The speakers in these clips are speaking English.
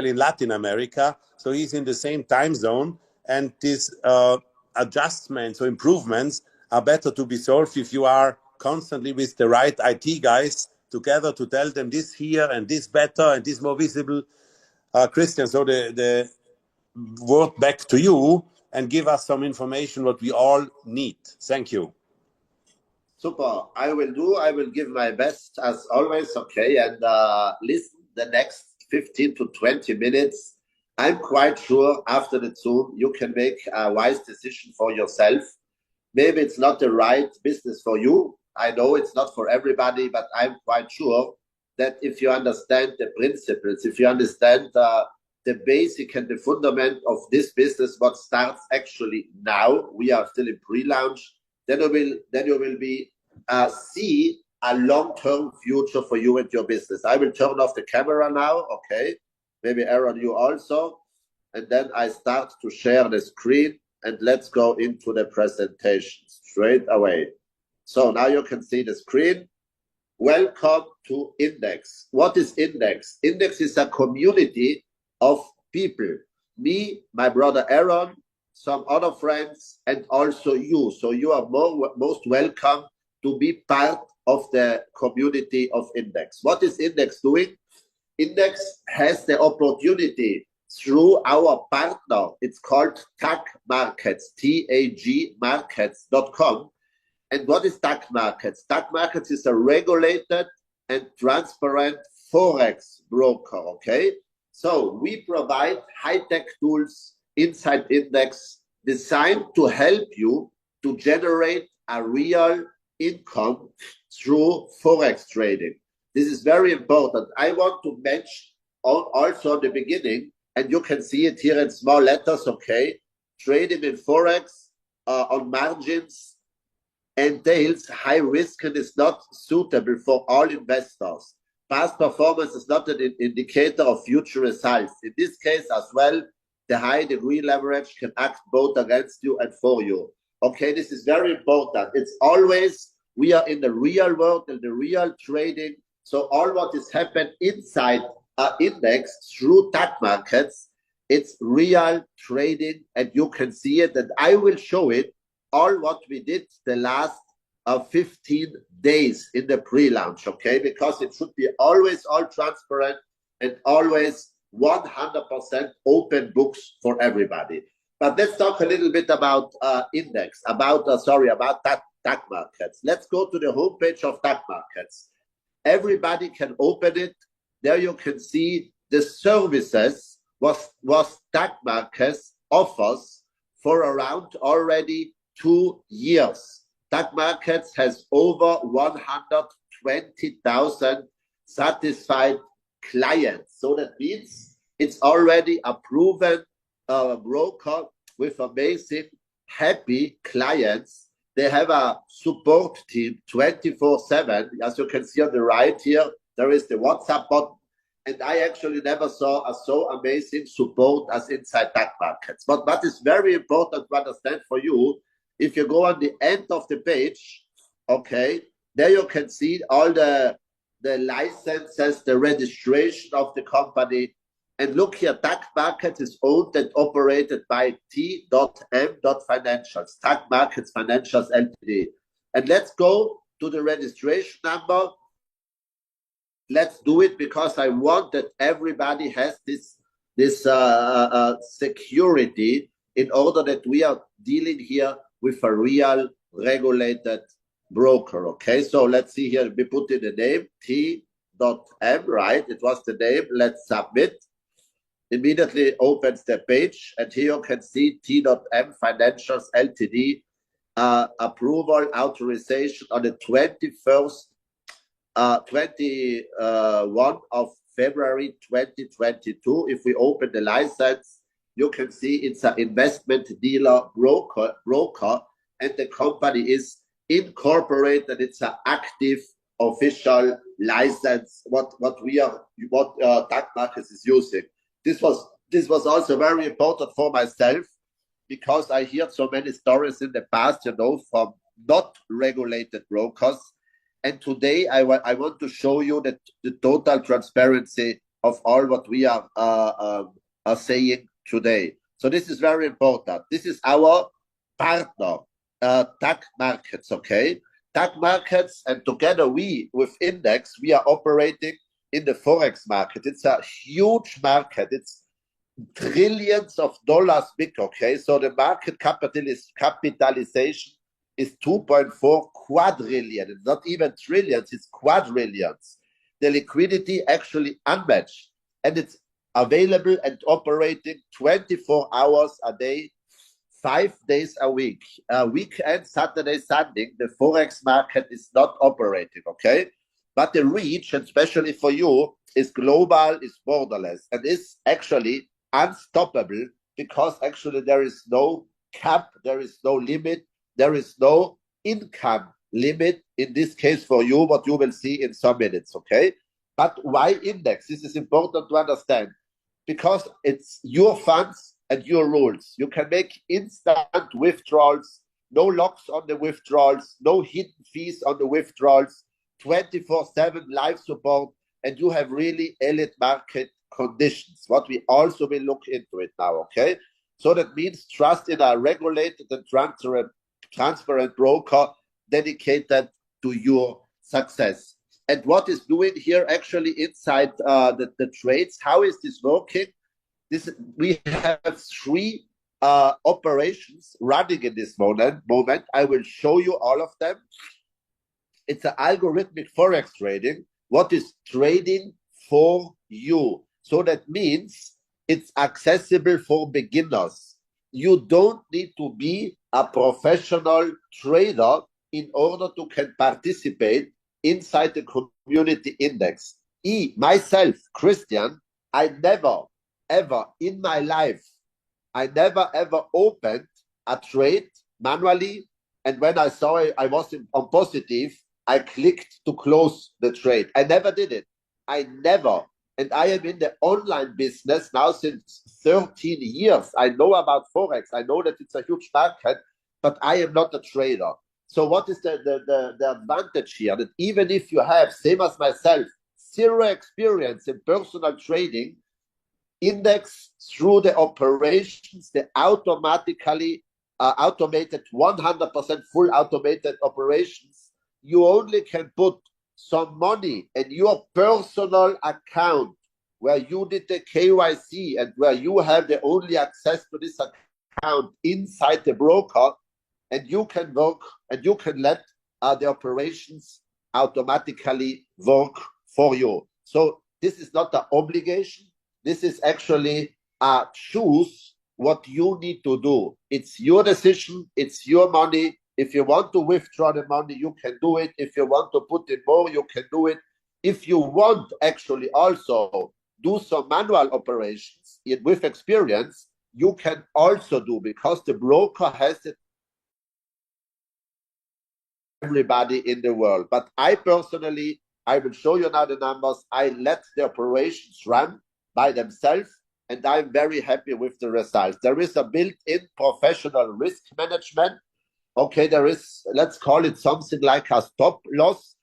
in Latin America, so he's in the same time zone. And these adjustments or improvements are better to be solved if you are constantly with the right IT guys together to tell them this here and this better and this more visible. Christian, so the word back to you and give us some information what we all need. Thank you. Super. I will give my best as always. Okay. And listen the next 15 to 20 minutes. I'm quite sure after the Zoom, you can make a wise decision for yourself. Maybe it's not the right business for you. I know it's not for everybody, but I'm quite sure that if you understand the principles, if you understand the basic and the fundament of this business, what starts actually now, we are still in pre-launch, then you will be see a long-term future for you and your business. I will turn off the camera now, okay? Maybe Aaron, you also. And then I start to share the screen and let's go into the presentation straight away. So now you can see the screen. Welcome to Index. What is Index? Index is a community of people. Me, my brother Aaron, some other friends, and also you. So you are most welcome to be part of the community of Index. What is Index doing? Index has the opportunity through our partner. It's called TAG Markets, TAG Markets.com. And what is TAG Markets? TAG Markets is a regulated and transparent Forex broker, okay? So we provide high-tech tools inside Index designed to help you to generate a real income through Forex trading. This is very important. I want to mention also at the beginning, and you can see it here in small letters, okay? Trading in Forex on margins entails high risk and is not suitable for all investors. Past performance is not an indicator of future results. In this case as well, the high degree leverage can act both against you and for you. Okay, this is very important. It's always, we are in the real world, in the real trading. So all what is happened inside our Index through TAG Markets, it's real trading and you can see it. And I will show it all what we did the last 15 days in the pre-launch, okay? Because it should be always all transparent and always 100% open books for everybody. But let's talk a little bit about Index, about TAG Markets. Let's go to the homepage of TAG Markets. Everybody can open it. There you can see the services was TAG Markets offers for around already 2 years. TAG Markets has over 120,000 satisfied clients. So that means it's already a proven broker with amazing, happy clients. They have a support team 24/7. As you can see on the right here, there is the WhatsApp button. And I actually never saw a so amazing support as inside TAG Markets. But what is very important to understand for you, if you go on the end of the page, okay, there you can see all the licenses, the registration of the company. And look here, TAG Markets is owned and operated by T.M. Financials, TAG Markets Financials Ltd. And let's go to the registration number. Let's do it because I want that everybody has this security in order that we are dealing here with a real regulated broker. Okay, so let's see here. We put in the name T.M, right? It was the name. Let's submit. Immediately opens the page, and here you can see T.M Financials Ltd. Approval authorization on the 21 of February 2022. If we open the license, you can see it's an investment dealer broker, and the company is incorporated. It's an active official license. What TAG Markets is using. This was also very important for myself because I heard so many stories in the past, from not regulated brokers. And today I want to show you the total transparency of all what we are saying today. So this is very important. This is our partner, TAC markets, okay? TAC markets, and together with Index, we are operating in the Forex market. It's a huge market. It's trillions of dollars big, okay? So the market capitalization is 2.4 quadrillion. It's not even trillions, it's quadrillions. The liquidity actually unmatched, and it's available and operating 24 hours a day, 5 days a week. Weekend, Saturday, Sunday, the Forex market is not operating, okay? But the reach, and especially for you, is global, is borderless, and is actually unstoppable, because actually there is no cap, there is no limit, there is no income limit in this case for you, what you will see in some minutes, okay? But why Index? This is important to understand, because it's your funds and your rules. You can make instant withdrawals, no locks on the withdrawals, no hidden fees on the withdrawals, 24/7 live support, and you have really elite market conditions. What we also will look into it now, okay? So that means trust in a regulated and transparent broker dedicated to your success. And what is doing here actually inside the trades? How is this working? We have 3 operations running in this moment. I will show you all of them. It's an algorithmic Forex trading. What is trading for you? So that means it's accessible for beginners. You don't need to be a professional trader in order to can participate inside the community index. Myself, Christian, I never, ever in my life, I never, ever opened a trade manually. And when I saw it, I was on positive, I clicked to close the trade. I never did it. I never. And I am in the online business now since 13 years. I know about Forex. I know that it's a huge market, but I am not a trader. So what is the advantage here? That even if you have, same as myself, 0 experience in personal trading, Index, through the operations, the automatically automated 100% full automated operations, you only can put some money in your personal account where you did the KYC and where you have the only access to this account inside the broker, and you can work and you can let the operations automatically work for you. So this is not an obligation. This is actually choose what you need to do. It's your decision. It's your money. If you want to withdraw the money, you can do it. If you want to put in more, you can do it. If you want actually also do some manual operations with experience, you can also do, because the broker has it everybody in the world. But I personally, I will show you now the numbers. I let the operations run by themselves, and I'm very happy with the results. There is a built-in professional risk management. Okay, there is, let's call it something like a stop loss.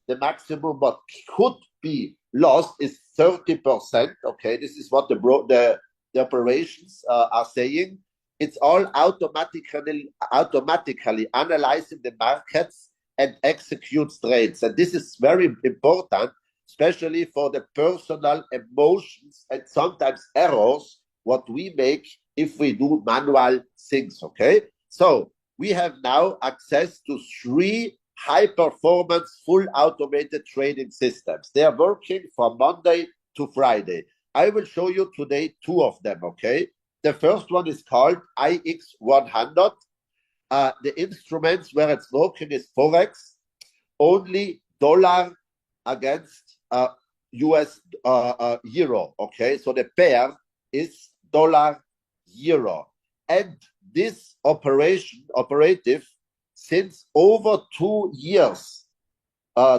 The maximum what could be lost is 30%. Okay, this is what the operations are saying. It's all automatically analyzing the markets and executes trades. And this is very important, especially for the personal emotions and sometimes errors what we make if we do manual things, okay? So we have now access to 3 high-performance, full automated trading systems. They are working from Monday to Friday. I will show you today 2 of them, okay? The first one is called IX100. The instruments where it's working is Forex, only dollar against US euro, okay? So the pair is dollar euro. And this operative, since over 2 years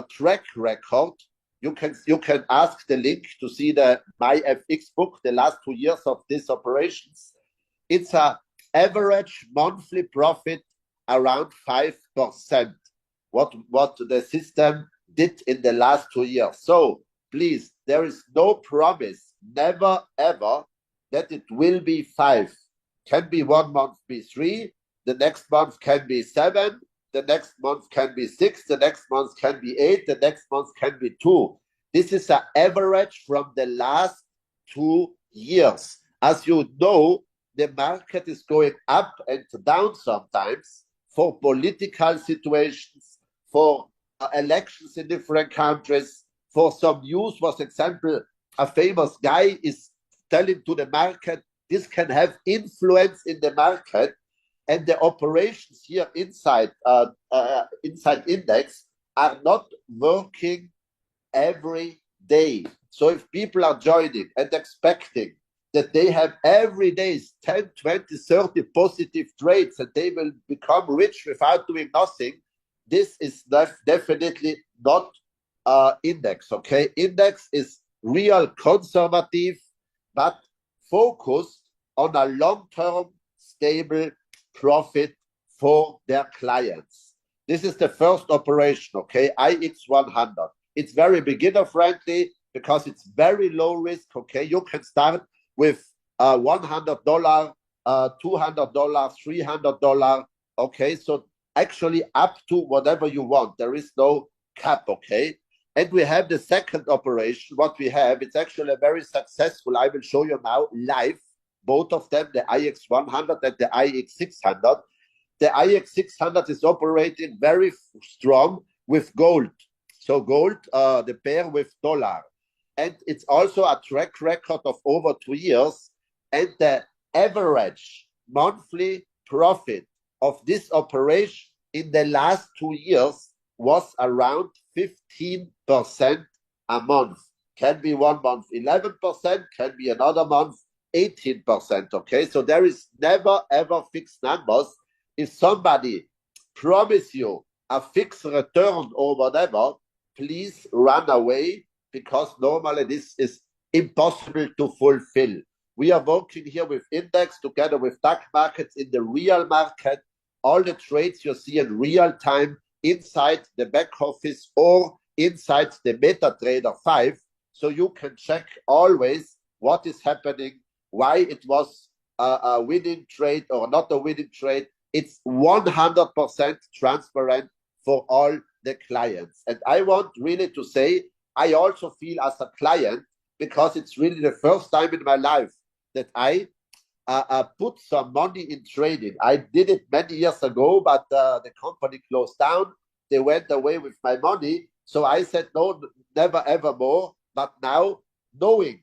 track record, you can ask the link to see the MyFX book, the last 2 years of these operations. It's a average monthly profit around 5%. What the system did in the last 2 years. So please, there is no promise, never ever, that it will be 5. Can be 1 month be 3, the next month can be 7, the next month can be 6, the next month can be 8, the next month can be 2. This is an average from the last 2 years. As you know, the market is going up and down sometimes for political situations, for elections in different countries, for some news. For example, a famous guy is telling to the market, this can have influence in the market, and the operations here inside index are not working every day. So if people are joining and expecting that they have every day 10, 20, 30 positive trades and they will become rich without doing nothing, this is definitely not index, okay? Index is real conservative, but focused on a long-term stable profit for their clients. This is the first operation, okay? IX100. It's very beginner friendly because it's very low risk, okay? You can start with $100, $200, $300, okay? So actually up to whatever you want. There is no cap, okay? And we have the second operation. What we have, it's actually very successful. I will show you now live, both of them, the IX100 and the IX600. The IX600 is operating very strong with gold. So gold, the pair with dollar. And it's also a track record of over 2 years. And the average monthly profit of this operation in the last 2 years was around 15% a month. Can be 1 month 11%, can be another month 18%, okay? So there is never ever fixed numbers. If somebody promise you a fixed return or whatever, please run away, because normally this is impossible to fulfill. We are working here with index together with DAX markets in the real market. All the trades you see in real time inside the back office or inside the MetaTrader 5. So you can check always what is happening, why it was a winning trade or not a winning trade. It's 100% transparent for all the clients. And I want really to say, I also feel as a client, because it's really the first time in my life that I put some money in trading. I did it many years ago, but the company closed down. They went away with my money. So I said, no, never ever more. But now, knowing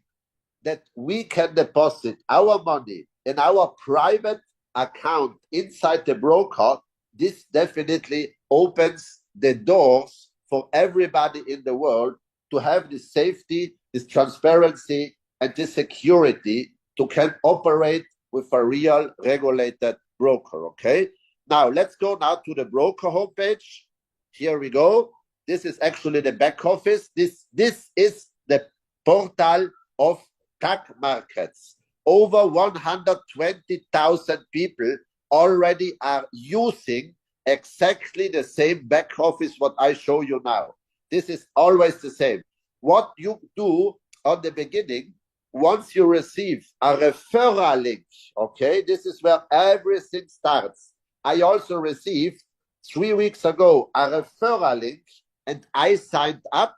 that we can deposit our money in our private account inside the broker, this definitely opens the doors for everybody in the world to have this safety, this transparency, and this security to can operate with a real regulated broker, okay? Now, let's go now to the broker homepage. Here we go. This is actually the back office. This is the portal of DAX markets. Over 120,000 people already are using exactly the same back office what I show you now. This is always the same. What you do on the beginning, once you receive a referral link, okay, this is where everything starts. I also received 3 weeks ago a referral link, and I signed up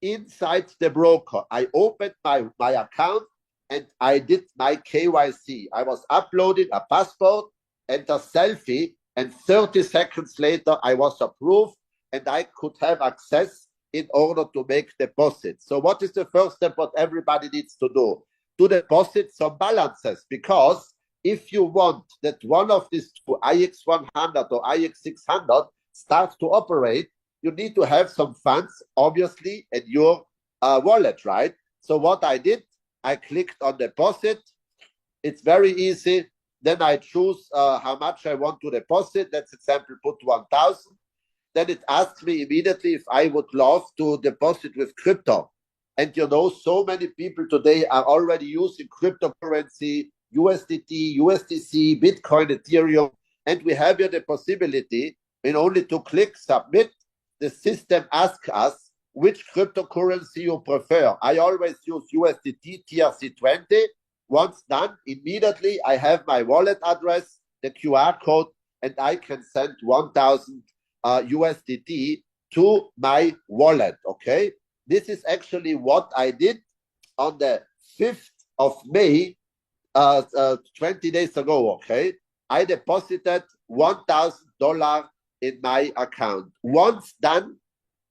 inside the broker. I opened my account and I did my KYC. I was uploading a passport and a selfie, and 30 seconds later I was approved and I could have access in order to make deposits. So what is the first step what everybody needs to do? To deposit some balances, because if you want that one of these two, IX100 or IX600, starts to operate, you need to have some funds, obviously, in your wallet, right? So what I did, I clicked on deposit. It's very easy. Then I choose how much I want to deposit. Let's example, put 1,000. Then it asks me immediately if I would love to deposit with crypto. And you know, so many people today are already using cryptocurrency, USDT, USDC, Bitcoin, Ethereum. And we have here the possibility, in only to click submit, the system asks us which cryptocurrency you prefer. I always use USDT TRC20. Once done, immediately I have my wallet address, the QR code, and I can send 1,000 USDT to my wallet. Okay, this is actually what I did on the 5th of May, 20 days ago. Okay, I deposited $1,000 in my account. Once done,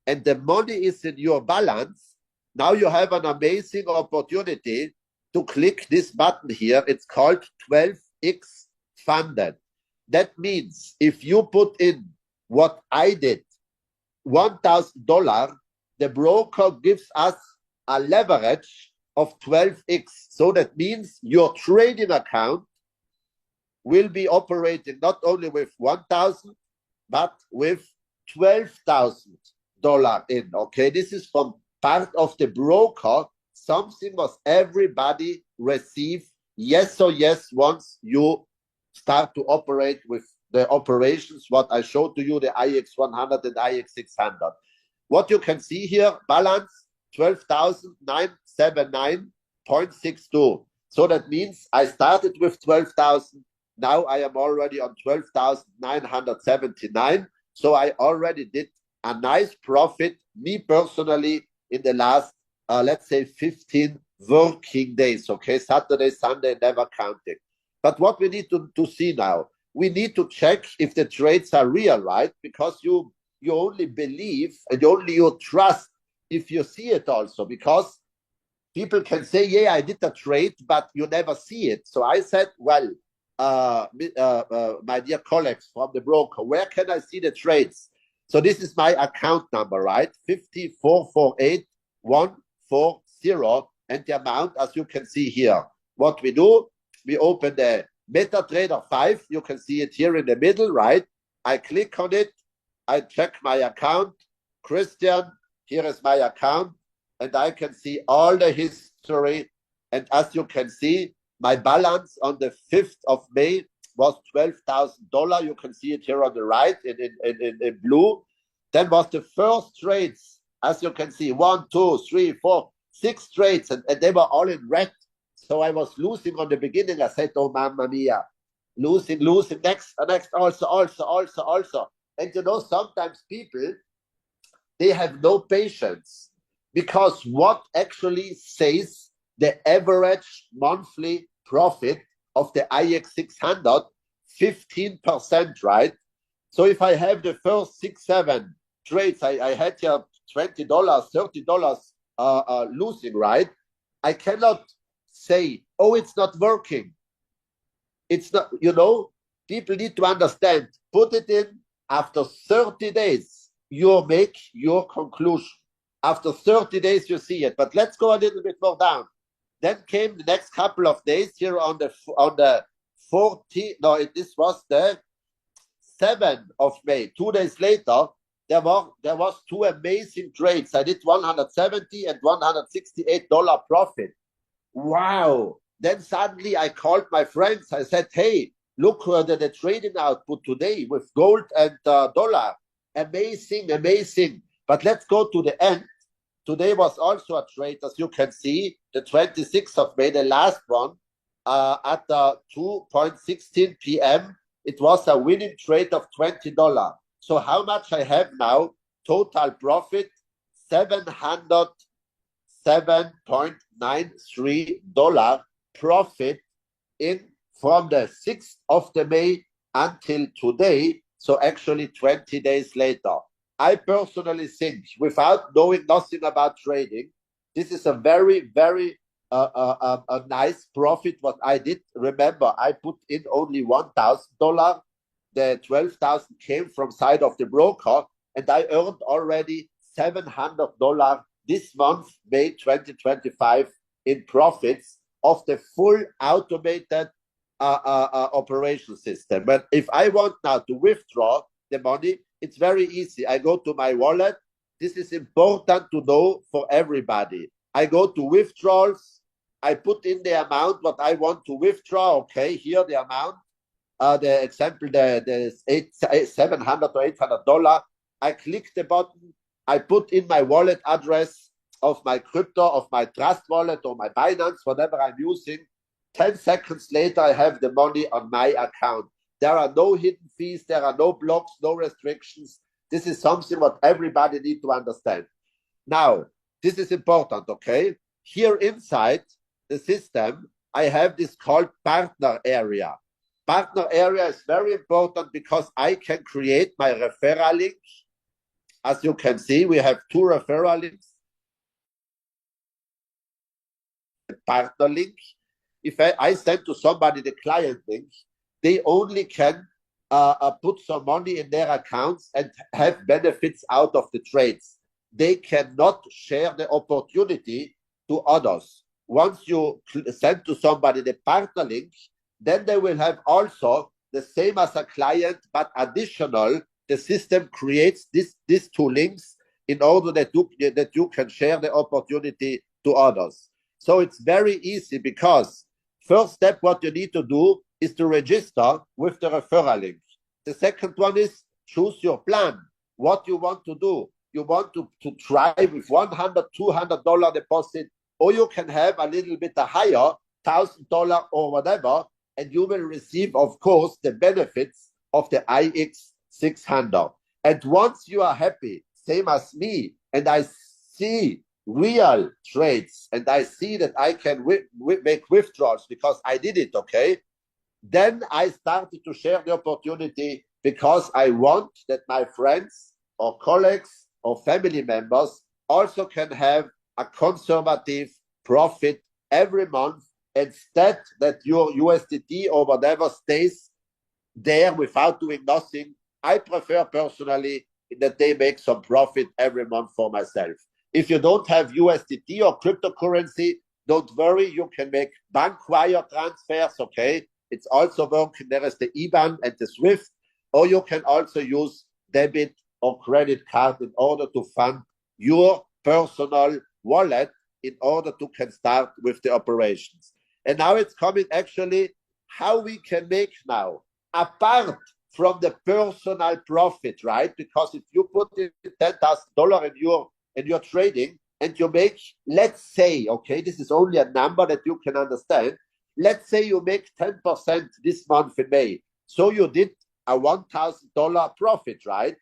and the money is in your balance, now you have an amazing opportunity to click this button here. It's called 12x funded. That means if you put in what I did, $1,000, the broker gives us a leverage of 12x. So that means your trading account will be operating not only with 1,000, but with $12,000 in. Okay, this is from part of the broker. Something must everybody receive, yes or yes, once you start to operate with the operations, what I showed to you, the IX100 and IX600. What you can see here, balance 12,979.62. So that means I started with 12,000. Now I am already on 12,979. So I already did a nice profit, me personally, in the last, let's say, 15 working days. Okay, Saturday, Sunday, never counting. But what we need to see now, we need to check if the trades are real, right? Because you only believe and only you trust if you see it also. Because people can say, yeah, I did a trade, but you never see it. So I said, well, my dear colleagues from the broker, where can I see the trades? So this is my account number, right? 5448140, and the amount, as you can see here. What we do, we open the MetaTrader 5. You can see it here in the middle, right? I click on it. I check my account. Christian, here is my account. And I can see all the history. And as you can see, my balance on the 5th of May was $12,000. You can see it here on the right in blue. Then was the first trades. As you can see, 1, 2, 3, 4, 6 trades. And they were all in red. So I was losing on the beginning. I said, oh, mamma mia. Losing, next, also. And you know, sometimes people, they have no patience, because what actually says the average monthly profit of the IX600, 15%, right? So if I have the first 6, 7 trades, I had here $20, $30 losing, right? I cannot say, oh, it's not working. It's not, you know, people need to understand, put it in. After 30 days, you make your conclusion. After 30 days, you see it. But let's go a little bit more down. Then came the next couple of days here on the 40. No, this was the 7th of May. 2 days later, there was 2 amazing trades. I did $170 and $168 profit. Wow. Then suddenly I called my friends. I said, hey, look the trading output today with gold and dollar. Amazing. But let's go to the end. Today was also a trade, as you can see, the 26th of May, the last one, at 2:16 p.m. It was a winning trade of $20. So how much I have now? Total profit, $707.93 profit in from the 6th of the May until today. So actually 20 days later. I personally think, without knowing nothing about trading, this is a very, very a nice profit what I did. Remember, I put in only $1,000. The 12,000 came from side of the broker, and I earned already $700 this month, May 2025, in profits of the full automated operation system. But if I want now to withdraw the money, it's very easy. I go to my wallet. This is important to know for everybody. I go to withdrawals. I put in the amount what I want to withdraw. Okay, here the amount. The example, the $700 or $800. I click the button. I put in my wallet address of my crypto, of my Trust wallet or my Binance, whatever I'm using. 10 seconds later, I have the money on my account. There are no hidden fees. There are no blocks, no restrictions. This is something what everybody needs to understand. Now, this is important, okay? Here inside the system, I have this called partner area. Partner area is very important because I can create my referral link. As you can see, we have 2 referral links. Partner link. If I send to somebody the client link, they only can put some money in their accounts and have benefits out of the trades. They cannot share the opportunity to others. Once you send to somebody the partner link, then they will have also the same as a client, but additional, the system creates these 2 links in order that you can share the opportunity to others. So it's very easy because first step, what you need to do is to register with the referral link. The second one is choose your plan, what you want to do. You want to try with $100, $200 deposit, or you can have a little bit higher, $1,000 or whatever, and you will receive, of course, the benefits of the IX 600. And once you are happy, same as me, and I see real trades, and I see that I can make withdrawals because I did it, okay? Then I started to share the opportunity because I want that my friends or colleagues or family members also can have a conservative profit every month, instead that your USDT or whatever stays there without doing nothing. I prefer personally that they make some profit every month for myself. If you don't have USDT or cryptocurrency, don't worry, you can make bank wire transfers, okay? It's also working. There is the IBAN and the SWIFT, or you can also use debit or credit card in order to fund your personal wallet in order to can start with the operations. And now it's coming actually how we can make now, apart from the personal profit, right? Because if you put in $10,000 in your trading and you make, let's say, okay, this is only a number that you can understand. Let's say you make 10% this month in May. So you did a $1,000 profit, right?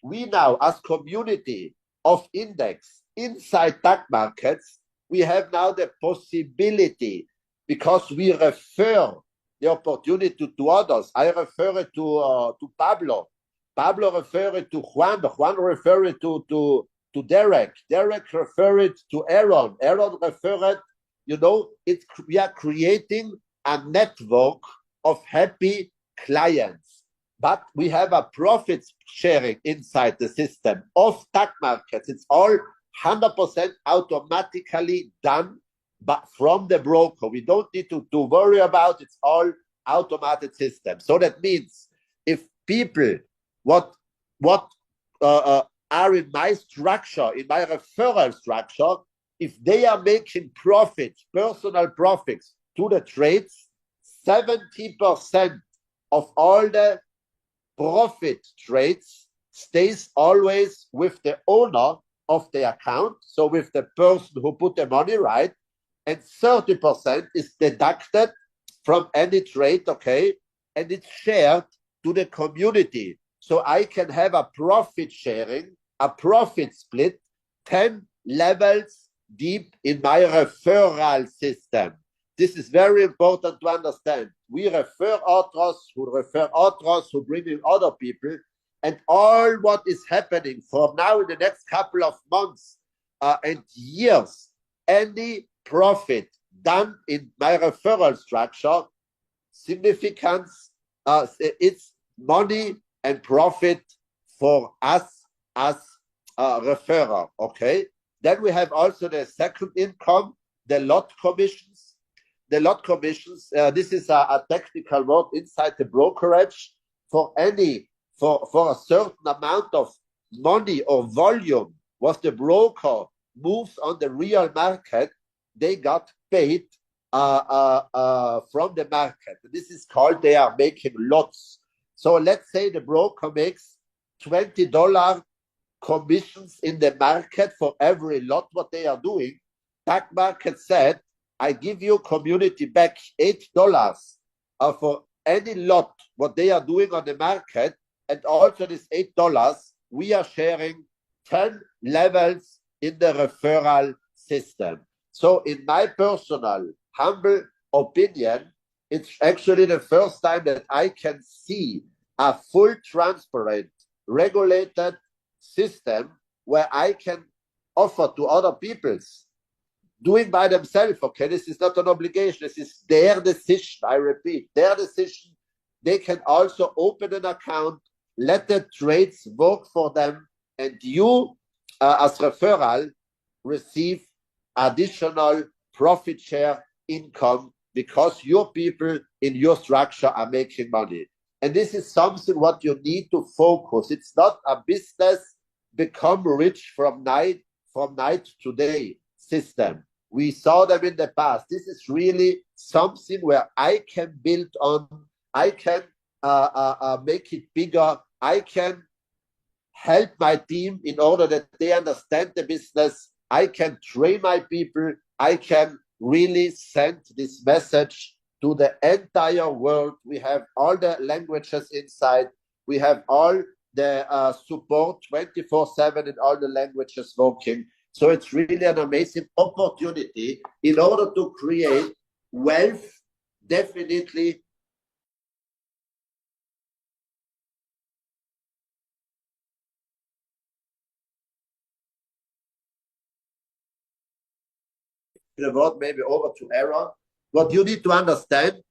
We now, as community of index inside tech markets, we have now the possibility, because we refer the opportunity to others. I refer it to Pablo. Pablo refer it to Juan. Juan refer it to Derek. Derek refer it to Aaron. Aaron refer it. You know, we are creating a network of happy clients. But we have a profit sharing inside the system of stock markets. It's all 100% automatically done, but from the broker. We don't need to worry about it. It's all automated system. So that means if people what are in my structure, in my referral structure, if they are making profits, personal profits to the trades, 70% of all the profit trades stays always with the owner of the account, so with the person who put the money, right? And 30% is deducted from any trade, okay? And it's shared to the community. So I can have a profit sharing, a profit split, 10 levels deep in my referral system. This is very important to understand. We refer others who bring in other people, and all what is happening from now in the next couple of months and years, any profit done in my referral structure, significance, it's money and profit for us as a referrer, okay? Then we have also the second income, the lot commissions. The lot commissions, this is a technical word inside the brokerage. For a certain amount of money or volume, what the broker moves on the real market, they got paid from the market. This is called, they are making lots. So let's say the broker makes $20 commissions in the market for every lot what they are doing. Tag market said, I give you community back $8 for any lot what they are doing on the market, and also this $8 we are sharing 10 levels in the referral system. So in my personal humble opinion, it's actually the first time that I can see a full transparent regulated system where I can offer to other people's doing by themselves. Okay, this is not an obligation, this is their decision. I repeat, their decision. They can also open an account, let the trades work for them, and you as referral receive additional profit share income because your people in your structure are making money. And this is something what you need to focus. It's not a business become rich from night to day system. We saw them in the past. This is really something where I can build on. I can make it bigger. I can help my team in order that they understand the business. I can train my people. I can really send this message to the entire world. We have all the languages inside. We have all the support 24/7 in all the languages working. So it's really an amazing opportunity in order to create wealth, definitely. The word maybe over to Aaron. What you need to understand,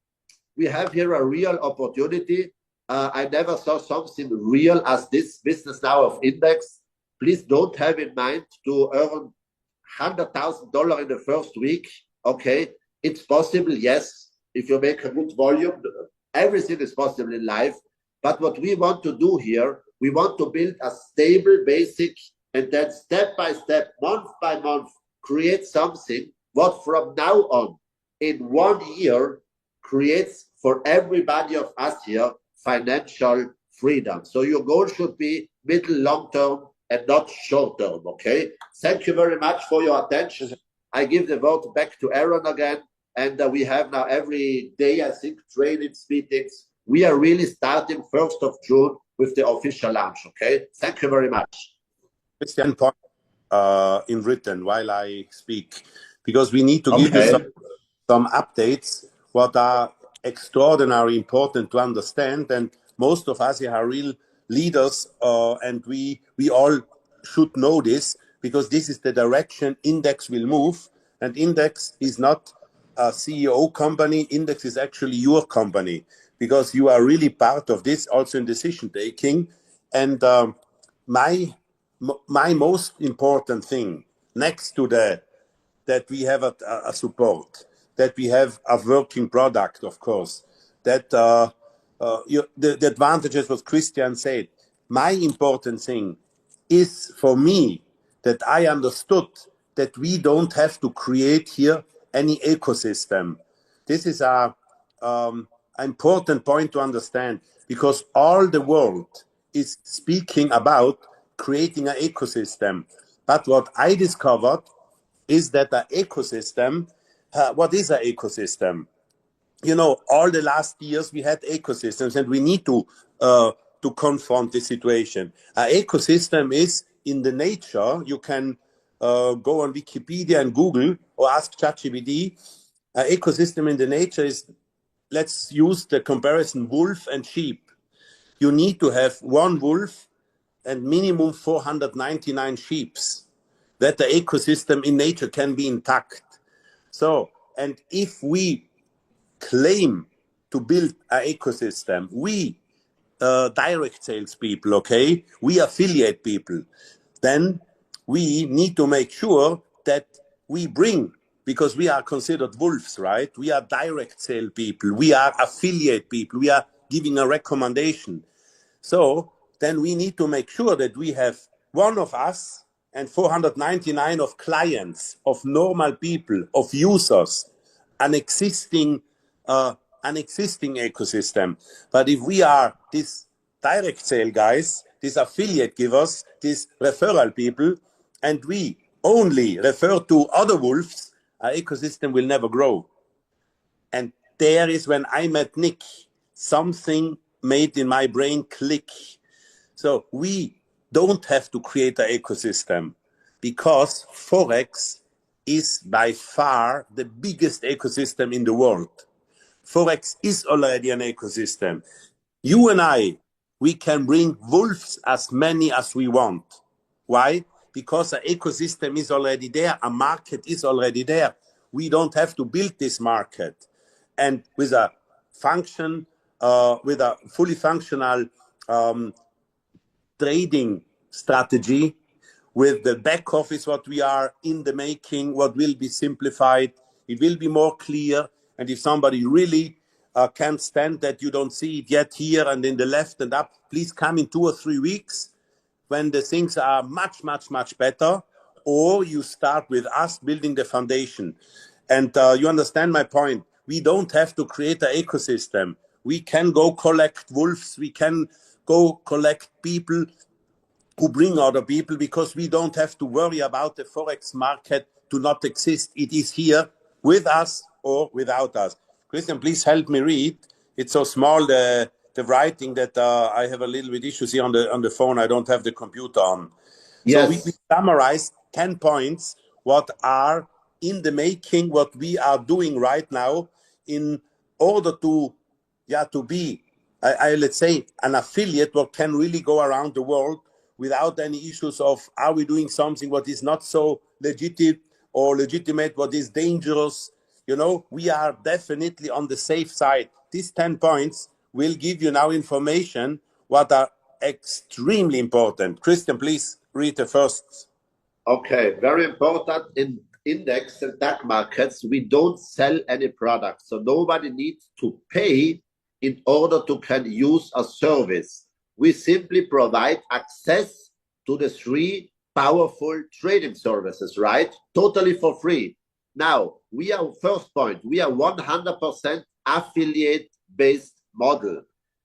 we have here a real opportunity. I never saw something real as this business now of index. Please don't have in mind to earn $100,000 in the first week. Okay, it's possible, yes, if you make a good volume. Everything is possible in life. But what we want to do here, we want to build a stable basic, and then step by step, month by month, create something what from now on, in 1 year, creates for everybody of us here financial freedom. So your goal should be middle, long term, and not short term. Okay. Thank you very much for your attention. I give the word back to Aaron again. And we have now every day, I think, training meetings. We are really starting 1st of June with the official launch. Okay. Thank you very much. Christian, point in written while I speak, because we need to give you some updates what are extraordinarily important to understand. And most of us here are real leaders, and we all should know this, because this is the direction Index will move. And Index is not a CEO company. Index is actually your company, because you are really part of this also in decision taking. And my most important thing, next to that we have a support, that we have a working product, of course, that the advantages what Christian said. My important thing is for me that I understood that we don't have to create here any ecosystem. This is a important point to understand, because all the world is speaking about creating an ecosystem. But what I discovered is that an ecosystem, what is an ecosystem? You know, all the last years we had ecosystems, and we need to confront the situation. An ecosystem is in the nature. You can go on Wikipedia and Google or ask ChatGPT. An ecosystem in the nature is, let's use the comparison wolf and sheep. You need to have one wolf and minimum 499 sheeps, that the ecosystem in nature can be intact. So, and if we claim to build an ecosystem, we direct sales people, okay, we affiliate people, then we need to make sure that we bring, because we are considered wolves, right? We are direct sale people, we are affiliate people, we are giving a recommendation. So then we need to make sure that we have one of us and 499 of clients, of normal people, of users, an existing ecosystem. But if we are these direct sale guys, these affiliate givers, these referral people, and we only refer to other wolves, our ecosystem will never grow. And there is when I met Nick, something made in my brain click. So we don't have to create an ecosystem because Forex is by far the biggest ecosystem in the world. Forex is already an ecosystem. You and I, we can bring wolves as many as we want. Why? Because an ecosystem is already there, a market is already there. We don't have to build this market. And with a with a fully functional trading strategy, with the back office, what we are in the making, what will be simplified, it will be more clear. And if somebody really can't stand that you don't see it yet here and in the left and up, please come in 2 or 3 weeks when the things are much, much, much better, or you start with us building the foundation. And you understand my point. We don't have to create an ecosystem. We can go collect wolves. We can go collect people who bring other people, because we don't have to worry about the Forex market to not exist. It is here with us or without us. Christian, please help me read. It's so small, the writing, that I have a little bit issues here on the phone. I don't have the computer on. Yes. So we summarize 10 points, what are in the making, what we are doing right now in order to be, let's say, an affiliate what can really go around the world without any issues of, are we doing something what is not so legitimate, what is dangerous. You know, we are definitely on the safe side. These 10 points will give you now information what are extremely important. Christian, please read the first. Okay, very important. In index and DAC markets, we don't sell any products. So nobody needs to pay in order to can use a service. We simply provide access to the 3 powerful trading services, right? Totally for free. Now, we are, first point, we are 100% affiliate-based model.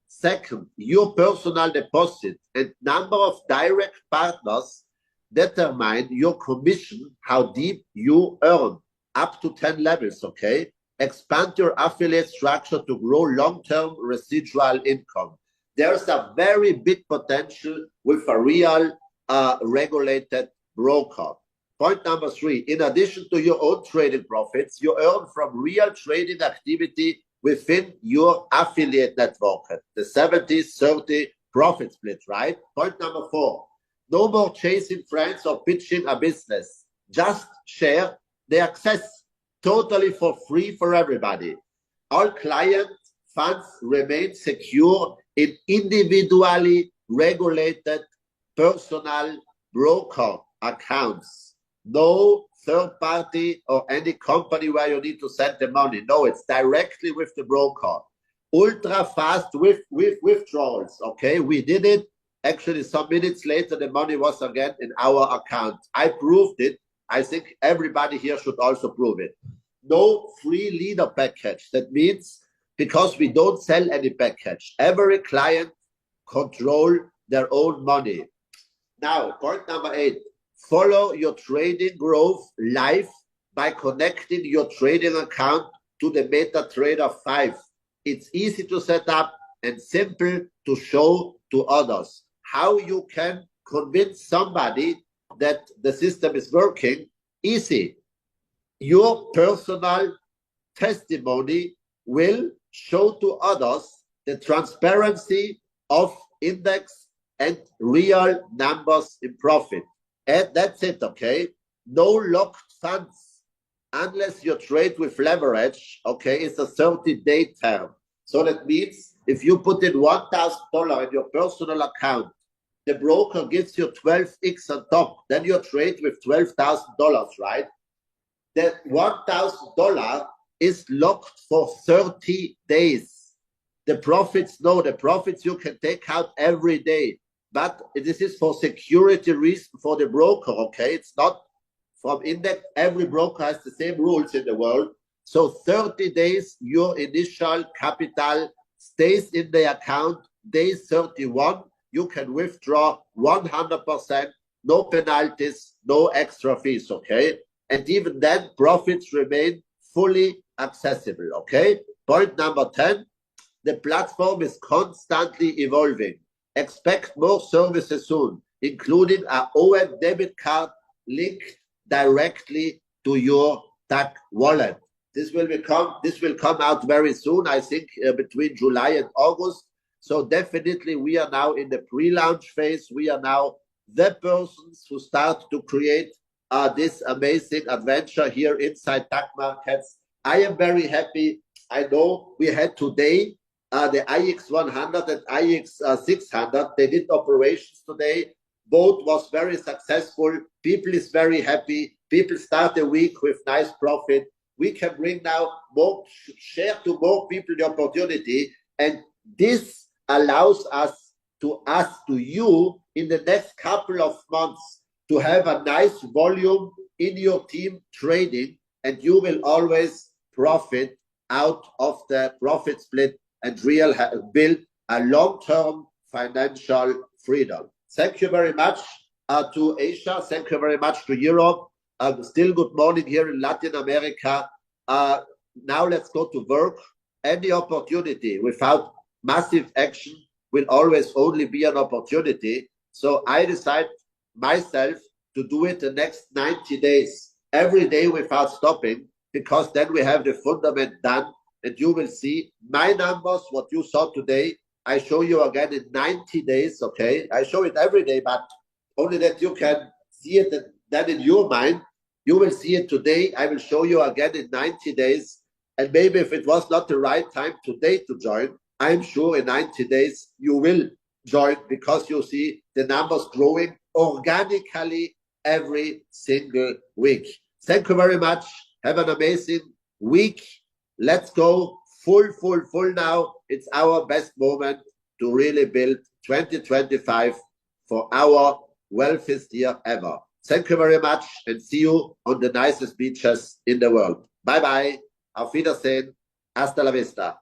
Second, your personal deposit and number of direct partners determine your commission, how deep you earn, up to 10 levels, okay? Expand your affiliate structure to grow long-term residual income. There's a very big potential with a real regulated broker. Point number 3, in addition to your own trading profits, you earn from real trading activity within your affiliate network, the 70-30 profit split, right? Point number 4, no more chasing friends or pitching a business. Just share the access totally for free for everybody. All client funds remain secure in individually regulated personal broker accounts. No third party or any company where you need to send the money. No, it's directly with the broker. Ultra fast with withdrawals. Okay, we did it. Actually, some minutes later, the money was again in our account. I proved it. I think everybody here should also prove it. No free leader package. That means because we don't sell any package, every client control their own money. Now, point number 8, follow your trading growth live by connecting your trading account to the MetaTrader 5. It's easy to set up and simple to show to others. How you can convince somebody that the system is working? Easy. Your personal testimony will show to others the transparency of index and real numbers in profit. And that's it, okay? No locked funds unless you trade with leverage, okay? It's a 30-day term. So that means if you put in $1,000 in your personal account, the broker gives you 12x on top. Then you trade with $12,000, right? That $1,000 is locked for 30 days. The profits, no, the profits you can take out every day. But this is for security reason for the broker, okay? It's not from index. Every broker has the same rules in the world. So 30 days, your initial capital stays in the account. Day 31, you can withdraw 100%, no penalties, no extra fees, okay? And even then, profits remain fully accessible, okay? Point number 10, the platform is constantly evolving. Expect more services soon, including an OM debit card linked directly to your TAC wallet. This will come out very soon, I think, between July and August. So definitely we are now in the pre-launch phase. We are now the persons who start to create this amazing adventure here inside TAC Markets. I am very happy. I know we had today the IX 100 and IX 600. They did operations today. Both was very successful. People is very happy. People start the week with nice profit. We can bring now more, share to more people the opportunity. And this allows us to ask to you in the next couple of months to have a nice volume in your team trading, and you will always profit out of the profit split and build a long-term financial freedom. Thank you very much to Asia. Thank you very much to Europe. Still good morning here in Latin America. Now let's go to work. Any opportunity without massive action will always only be an opportunity. So I decide myself to do it the next 90 days, every day without stopping, because then we have the fundament done. And you will see my numbers, what you saw today. I show you again in 90 days, okay? I show it every day, but only that you can see it then in your mind. You will see it today. I will show you again in 90 days. And maybe if it was not the right time today to join, I'm sure in 90 days you will join, because you see the numbers growing organically every single week. Thank you very much. Have an amazing week. Let's go full now. It's our best moment to really build 2025 for our wealthiest year ever. Thank you very much, and see you on the nicest beaches in the world. Bye-bye. Auf Wiedersehen. Hasta la vista.